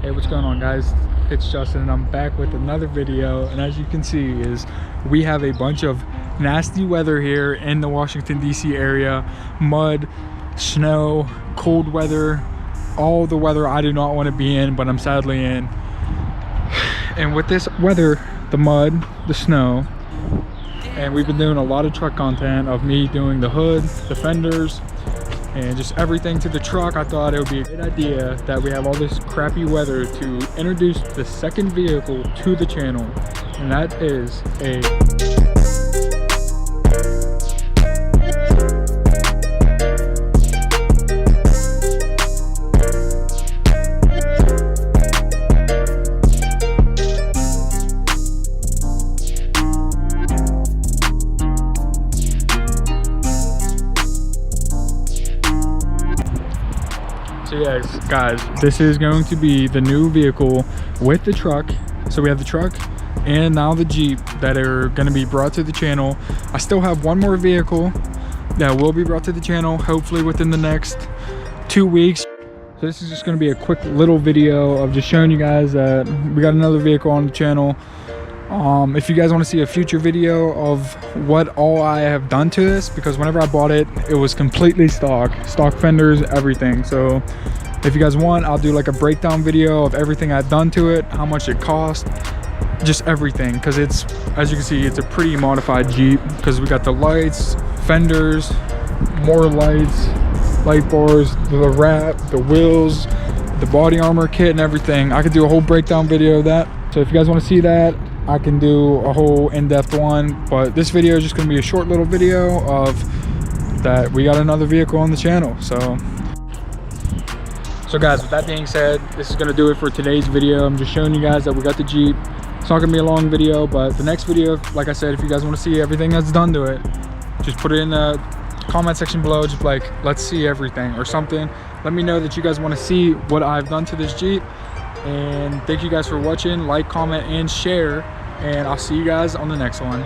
Hey, what's going on, guys? It's Justin and I'm back with another video, and as you can see is we have a bunch of nasty weather here in the Washington DC area. Mud, snow, cold weather, all the weather I do not want to be in, but I'm sadly in. And with this weather, the mud, the snow, and we've been doing a lot of truck content of me doing the hood, the fenders, and just everything to the truck. I thought it would be a good idea that we have all this crappy weather to introduce the second vehicle to the channel, and that is a So yes, guys, this is going to be the new vehicle with the truck. So we have the truck and now the Jeep that are going to be brought to the channel. I still have one more vehicle that will be brought to the channel, hopefully within the next 2 weeks. So this is just going to be a quick little video of just showing you guys that we got another vehicle on the channel. If you guys want to see a future video of what all I have done to this, because whenever I bought it, it was completely stock fenders, everything. So if you guys want, I'll do like a breakdown video of everything I've done to it, how much it cost, just everything, because it's, as you can see, it's a pretty modified Jeep, because we got the lights, fenders, more lights, light bars, the wrap, the wheels, the body armor kit and everything. I could do a whole breakdown video of that. So if you guys want to see that, I can do a whole in-depth one, but this video is just going to be a short little video of that we got another vehicle on the channel. So guys, with that being said, this is going to do it for today's video. I'm just showing you guys that we got the Jeep. It's not going to be a long video, but the next video, like I said, if you guys want to see everything that's done to it, just put it in the comment section below, just like, let's see everything or something. Let me know that you guys want to see what I've done to this Jeep. And thank you guys for watching. Like, comment, and share, and I'll see you guys on the next one.